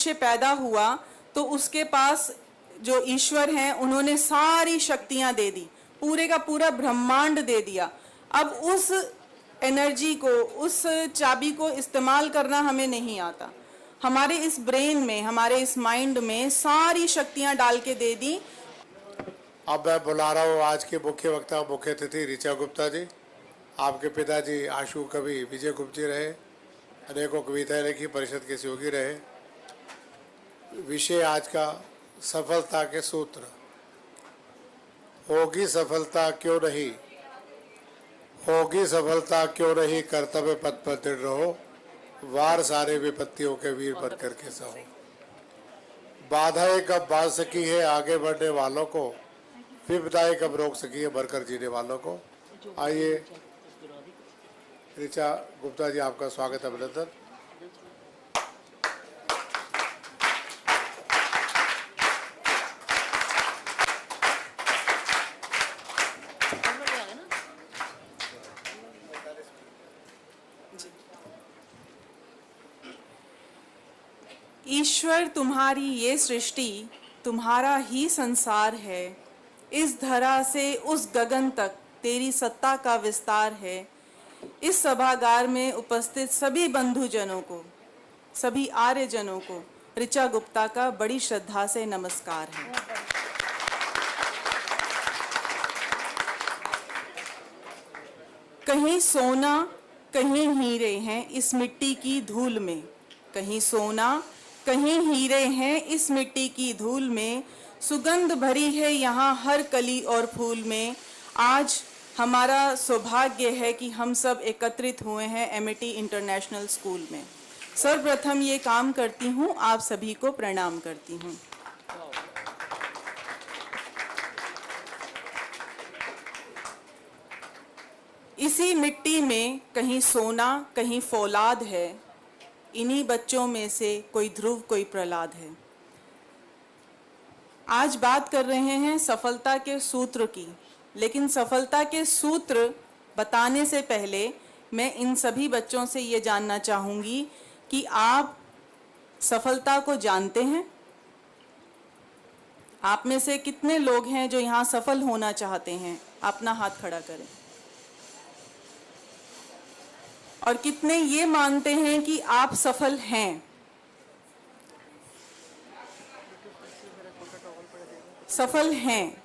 मनुष्य पैदा हुआ तो उसके पास जो ईश्वर हैं उन्होंने सारी शक्तियां दे दी, पूरे का पूरा ब्रह्मांड दे दिया। अब उस एनर्जी को, उस चाबी को इस्तेमाल करना हमें नहीं आता। हमारे इस ब्रेन में, हमारे इस माइंड में सारी शक्तियां डाल के दे दी। अब मैं बुला रहा हूँ आज के मुख्य वक्ता, मुख्य अतिथि ऋचा गुप्ता जी। आपके पिताजी आशु कवि विजय गुप्त जी रहे, अनेकों कविताएं लिखी, परिषद के सहयोगी रहे। विषय आज का सफलता के सूत्र। होगी सफलता क्यों नहीं, होगी सफलता क्यों नहीं, कर्तव्य पथ पर दृढ़ रहो, वार सारे विपत्तियों के वीर बन करके सहो। बाधाएं कब बांध सकी है आगे बढ़ने वालों को, विपदाएं कब रोक सकी है बढ़कर जीने वालों को। आइए ऋचा गुप्ता जी, आपका स्वागत, अभिनंदन। ईश्वर तुम्हारी ये सृष्टि तुम्हारा ही संसार है, इस धरा से उस गगन तक तेरी सत्ता का विस्तार है। इस सभागार में उपस्थित सभी बंधुजनों को, सभी आर्यजनों को ऋचा गुप्ता का बड़ी श्रद्धा से नमस्कार है। कहीं सोना कहीं हीरे हैं इस मिट्टी की धूल में, कहीं सोना कहीं हीरे हैं इस मिट्टी की धूल में, सुगंध भरी है यहाँ हर कली और फूल में। आज हमारा सौभाग्य है कि हम सब एकत्रित हुए हैं एमिटी इंटरनेशनल स्कूल में। सर्वप्रथम ये काम करती हूँ, आप सभी को प्रणाम करती हूँ। इसी मिट्टी में कहीं सोना कहीं फौलाद है, इन्हीं बच्चों में से कोई ध्रुव कोई प्रहलाद है। आज बात कर रहे हैं सफलता के सूत्र की, लेकिन सफलता के सूत्र बताने से पहले मैं इन सभी बच्चों से ये जानना चाहूँगी कि आप सफलता को जानते हैं? आप में से कितने लोग हैं जो यहाँ सफल होना चाहते हैं? अपना हाथ खड़ा करें। और कितने ये मानते हैं कि आप सफल हैं? सफल हैं।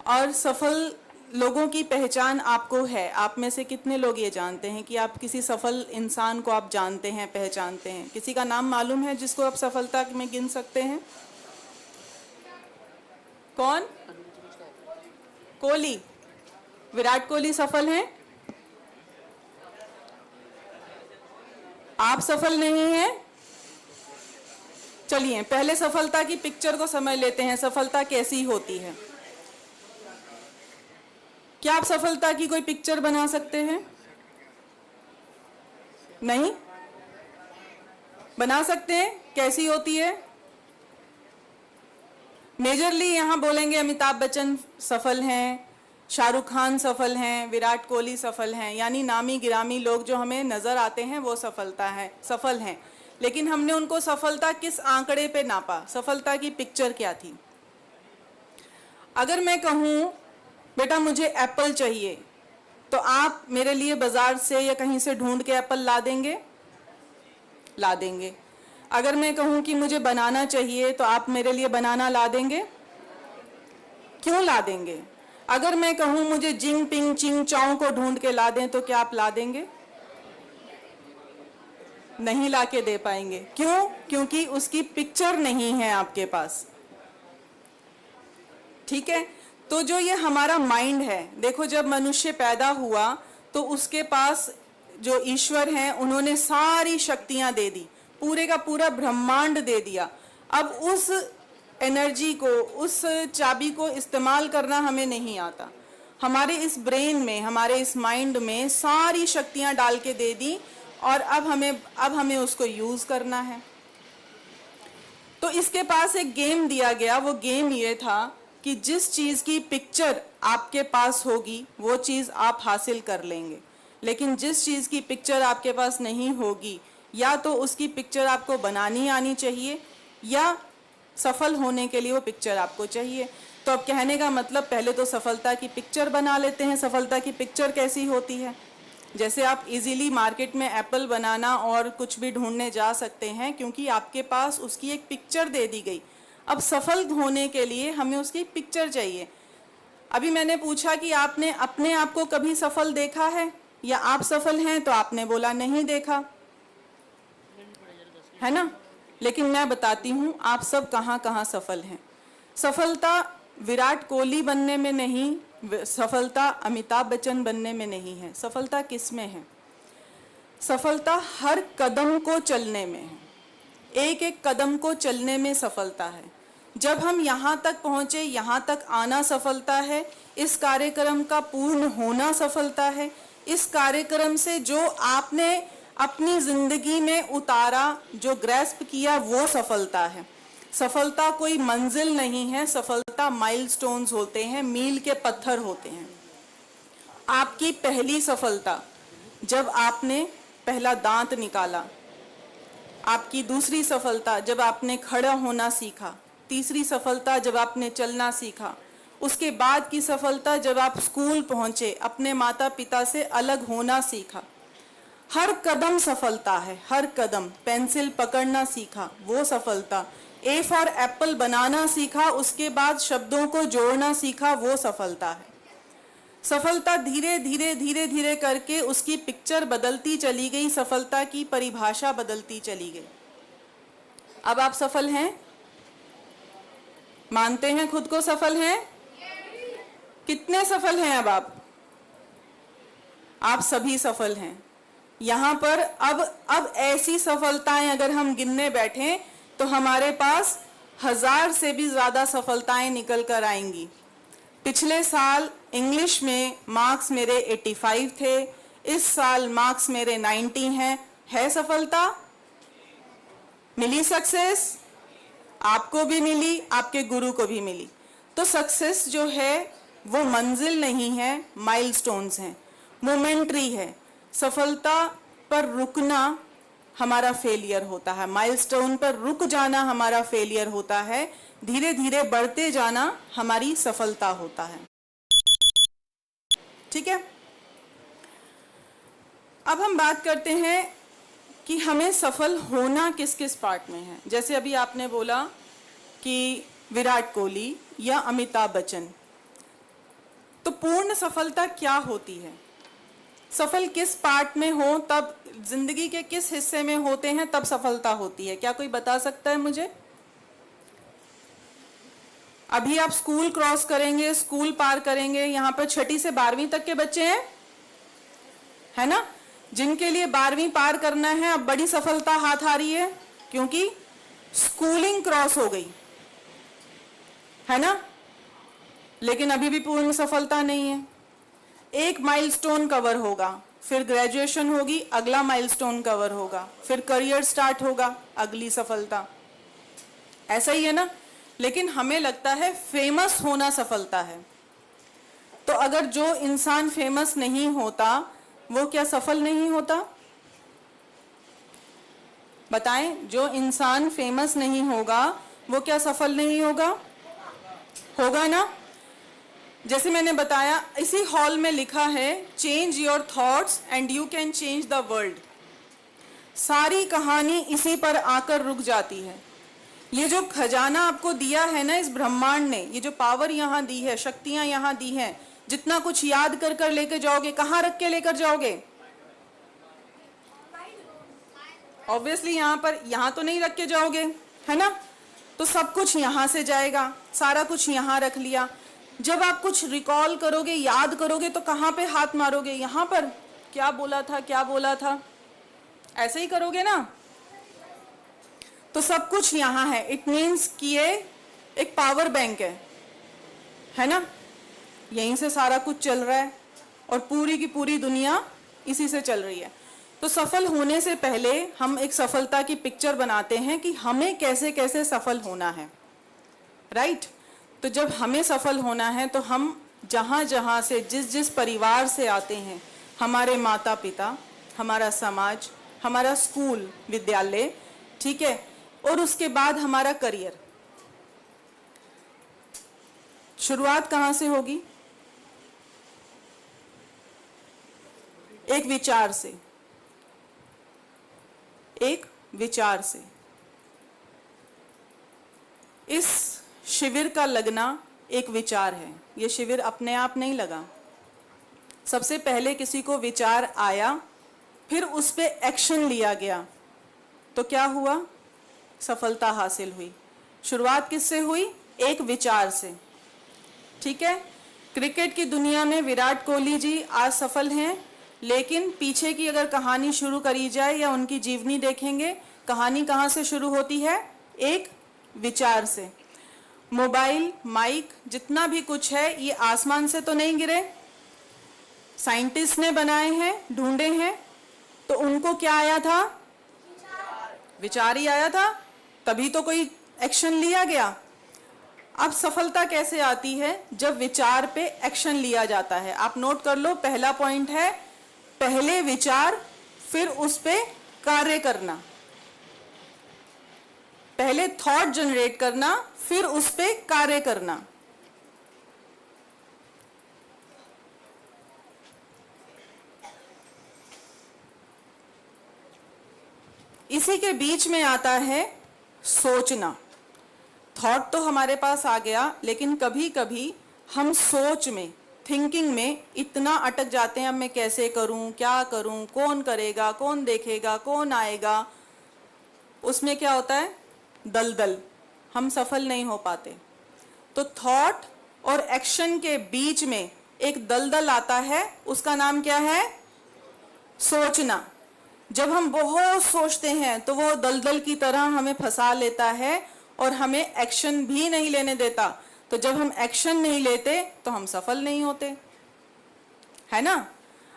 और सफल लोगों की पहचान आपको है। आप में से कितने लोग ये जानते हैं कि आप किसी सफल इंसान को आप जानते हैं, पहचानते हैं? किसी का नाम मालूम है जिसको आप सफलता में गिन सकते हैं? कौन? कोहली। विराट कोहली सफल हैं? आप सफल नहीं हैं? चलिए पहले सफलता की पिक्चर को समझ लेते हैं, सफलता कैसी होती है। क्या आप सफलता की कोई पिक्चर बना सकते हैं? नहीं बना सकते हैं? कैसी होती है? मेजरली यहां बोलेंगे अमिताभ बच्चन सफल हैं, शाहरुख खान सफल हैं, विराट कोहली सफल हैं, यानी नामी गिरामी लोग जो हमें नजर आते हैं वो सफल हैं। लेकिन हमने उनको सफलता किस आंकड़े पे नापा? सफलता की पिक्चर क्या थी? अगर मैं कहूँ बेटा मुझे एप्पल चाहिए, तो आप मेरे लिए बाजार से या कहीं से ढूंढ के एप्पल ला देंगे? ला देंगे। अगर मैं कहूँ कि मुझे बनाना चाहिए, तो आप मेरे लिए बनाना ला देंगे? क्यों ला देंगे? अगर मैं कहूँ मुझे जिंग पिंग चिंग चाओ को ढूंढ के ला दें, तो क्या आप ला देंगे? नहीं ला के दे पाएंगे। क्यों? क्योंकि उसकी पिक्चर नहीं है आपके पास। ठीक है, तो जो ये हमारा माइंड है, देखो जब मनुष्य पैदा हुआ तो उसके पास जो ईश्वर हैं उन्होंने सारी शक्तियां दे दी, पूरे का पूरा ब्रह्मांड दे दिया। अब उस एनर्जी को, उस चाबी को इस्तेमाल करना हमें नहीं आता। हमारे इस ब्रेन में, हमारे इस माइंड में सारी शक्तियां डाल के दे दी, और अब हमें उसको यूज करना है। तो इसके पास एक गेम दिया गया। वो गेम ये था कि जिस चीज की पिक्चर आपके पास होगी वो चीज आप हासिल कर लेंगे, लेकिन जिस चीज की पिक्चर आपके पास नहीं होगी या तो उसकी पिक्चर आपको बनानी आनी चाहिए या सफल होने के लिए वो पिक्चर आपको चाहिए। तो अब कहने का मतलब पहले तो सफलता की पिक्चर बना लेते हैं। सफलता की पिक्चर कैसी होती है? जैसे आप इजीली मार्केट में एप्पल बनाना और कुछ भी ढूंढने जा सकते हैं क्योंकि आपके पास उसकी एक पिक्चर दे दी गई। अब सफल होने के लिए हमें उसकी पिक्चर चाहिए। अभी मैंने पूछा कि आपने अपने आप को कभी सफल देखा है या आप सफल हैं, तो आपने बोला नहीं देखा, है ना। लेकिन मैं बताती हूँ आप सब कहाँ कहाँ सफल हैं। सफलता विराट कोहली बनने में नहीं, सफलता अमिताभ बच्चन बनने में नहीं है। सफलता किस में है? सफलता हर कदम को चलने में है। एक एक कदम को चलने में सफलता है। जब हम यहाँ तक पहुँचे, यहाँ तक आना सफलता है। इस कार्यक्रम का पूर्ण होना सफलता है। इस कार्यक्रम से जो आपने अपनी जिंदगी में उतारा, जो ग्रैस्प किया, वो सफलता है। सफलता कोई मंजिल नहीं है, सफलता माइलस्टोन्स होते हैं, मील के पत्थर होते हैं। आपकी पहली सफलता जब आपने पहला दांत निकाला, आपकी दूसरी सफलता जब आपने खड़ा होना सीखा, तीसरी सफलता जब आपने चलना सीखा, उसके बाद की सफलता जब आप स्कूल पहुंचे, अपने माता पिता से अलग होना सीखा। हर कदम सफलता है, हर कदम। पेंसिल पकड़ना सीखा, वो सफलता। ए फॉर एप्पल बनाना सीखा, उसके बाद शब्दों को जोड़ना सीखा, वो सफलता है। सफलता धीरे धीरे धीरे धीरे करके उसकी पिक्चर बदलती चली गई, सफलता की परिभाषा बदलती चली गई। अब आप सफल हैं? मानते हैं खुद को सफल हैं? कितने सफल हैं अब आप सभी सफल हैं। यहाँ पर अब ऐसी सफलताएं अगर हम गिनने बैठें तो हमारे पास 1000 से भी ज्यादा सफलताएं निकल कर आएंगी। पिछले साल इंग्लिश में मार्क्स मेरे 85 थे, इस साल मार्क्स मेरे 90 हैं। है सफलता? मिली सक्सेस? आपको भी मिली, आपके गुरु को भी मिली। तो सक्सेस जो है वो मंजिल नहीं है, माइलस्टोन्स हैं, मोमेंट्री है। सफलता पर रुकना हमारा फेलियर होता है, माइलस्टोन पर रुक जाना हमारा फेलियर होता है, धीरे धीरे बढ़ते जाना हमारी सफलता होता है। ठीक है, अब हम बात करते हैं कि हमें सफल होना किस किस पार्ट में है। जैसे अभी आपने बोला कि विराट कोहली या अमिताभ बच्चन, तो पूर्ण सफलता क्या होती है? सफल किस पार्ट में हो, तब जिंदगी के किस हिस्से में होते हैं तब सफलता होती है? क्या कोई बता सकता है मुझे? अभी आप स्कूल क्रॉस करेंगे, स्कूल पार करेंगे, यहाँ पर 6ठी से 12वीं तक के बच्चे हैं, है ना, जिनके लिए 12वीं पार करना है। अब बड़ी सफलता हाथ आ रही है क्योंकि स्कूलिंग क्रॉस हो गई, है ना। लेकिन अभी भी पूर्ण सफलता नहीं है। एक माइलस्टोन कवर होगा, फिर ग्रेजुएशन होगी, अगला माइलस्टोन कवर होगा, फिर करियर स्टार्ट होगा, अगली सफलता। ऐसा ही है ना। लेकिन हमें लगता है फेमस होना सफलता है। तो अगर जो इंसान फेमस नहीं होता वो क्या सफल नहीं होता? बताएं, जो इंसान फेमस नहीं होगा वो क्या सफल नहीं होगा? होगा ना। जैसे मैंने बताया, इसी हॉल में लिखा है change your thoughts and you can change the world. सारी कहानी इसी पर आकर रुक जाती है। ये जो खजाना आपको दिया है ना इस ब्रह्मांड ने, ये जो पावर यहाँ दी है, शक्तियां यहाँ दी हैं, जितना कुछ याद कर कर लेकर जाओगे, कहाँ रख के लेकर जाओगे? ऑब्वियसली यहाँ तो नहीं रख के जाओगे, है ना। तो सब कुछ यहाँ से जाएगा, सारा कुछ यहाँ रख लिया। जब आप कुछ रिकॉल करोगे, याद करोगे, तो कहाँ पे हाथ मारोगे? यहाँ पर। क्या बोला था, क्या बोला था, ऐसे ही करोगे ना। तो सब कुछ यहाँ है। इट मीन्स कि ये एक पावर बैंक है ना, यहीं से सारा कुछ चल रहा है और पूरी की पूरी दुनिया इसी से चल रही है। तो सफल होने से पहले हम एक सफलता की पिक्चर बनाते हैं कि हमें कैसे कैसे सफल होना है, राइट। तो जब हमें सफल होना है तो हम जहाँ जहाँ से, जिस जिस परिवार से आते हैं, हमारे माता पिता, हमारा समाज, हमारा स्कूल विद्यालय, ठीक है, और उसके बाद हमारा करियर। शुरुआत कहां से होगी? एक विचार से, एक विचार से। इस शिविर का लगना एक विचार है, ये शिविर अपने आप नहीं लगा। सबसे पहले किसी को विचार आया, फिर उस पे एक्शन लिया गया, तो क्या हुआ? सफलता हासिल हुई। शुरुआत किससे हुई? एक विचार से, ठीक है। क्रिकेट की दुनिया में विराट कोहली जी आज सफल हैं, लेकिन पीछे की अगर कहानी शुरू करी जाए या उनकी जीवनी देखेंगे, कहानी कहाँ से शुरू होती है? एक विचार से। मोबाइल, माइक, जितना भी कुछ है, ये आसमान से तो नहीं गिरे, साइंटिस्ट ने बनाए हैं, ढूंढे हैं, तो उनको क्या आया था? विचार ही आया था, तभी तो कोई एक्शन लिया गया। अब सफलता कैसे आती है? जब विचार पे एक्शन लिया जाता है। आप नोट कर लो, पहला पॉइंट है पहले विचार, फिर उस पे कार्य करना। पहले थॉट जनरेट करना, फिर उस पे कार्य करना। इसी के बीच में आता है सोचना। थॉट तो हमारे पास आ गया, लेकिन कभी कभी हम सोच में, थिंकिंग में इतना अटक जाते हैं, अब मैं कैसे करूं, क्या करूं, कौन करेगा, कौन देखेगा, कौन आएगा। उसमें क्या होता है? दलदल, हम सफल नहीं हो पाते। तो थॉट और एक्शन के बीच में एक दलदल आता है, उसका नाम क्या है? सोचना। जब हम बहुत सोचते हैं तो वो दलदल की तरह हमें फंसा लेता है और हमें एक्शन भी नहीं लेने देता। तो जब हम एक्शन नहीं लेते तो हम सफल नहीं होते, है ना।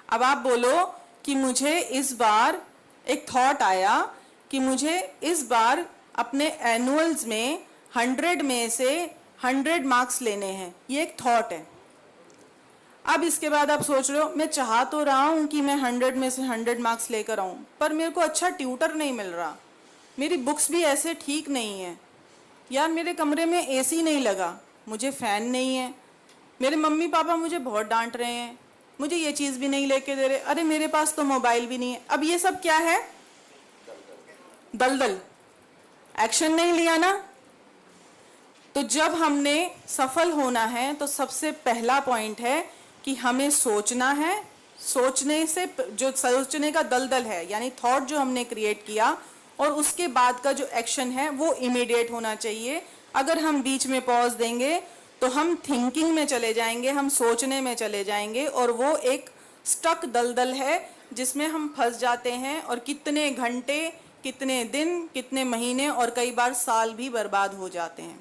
अब आप बोलो कि मुझे इस बार एक थॉट आया कि मुझे इस बार अपने एनुअल्स में 100 में से 100 मार्क्स लेने हैं, ये एक थॉट है। अब इसके बाद आप सोच रहे हो, मैं चाह तो रहा हूं कि मैं 100 में से 100 मार्क्स लेकर आऊं, पर मेरे को अच्छा ट्यूटर नहीं मिल रहा, मेरी बुक्स भी ऐसे ठीक नहीं है, यार मेरे कमरे में एसी नहीं लगा, मुझे फैन नहीं है, मेरे मम्मी पापा मुझे बहुत डांट रहे हैं, मुझे ये चीज़ भी नहीं लेके दे रहे, अरे मेरे पास तो मोबाइल भी नहीं है। अब ये सब क्या है? दलदल। एक्शन नहीं लिया ना। तो जब हमने सफल होना है तो सबसे पहला पॉइंट है कि हमें सोचना है। सोचने से जो सोचने का दलदल है, यानी थॉट जो हमने क्रिएट किया, और उसके बाद का जो एक्शन है वो इमीडिएट होना चाहिए। अगर हम बीच में पॉज देंगे तो हम थिंकिंग में चले जाएंगे, हम सोचने में चले जाएंगे, और वो एक स्टक दलदल है जिसमें हम फंस जाते हैं, और कितने घंटे, कितने दिन, कितने महीने और कई बार साल भी बर्बाद हो जाते हैं।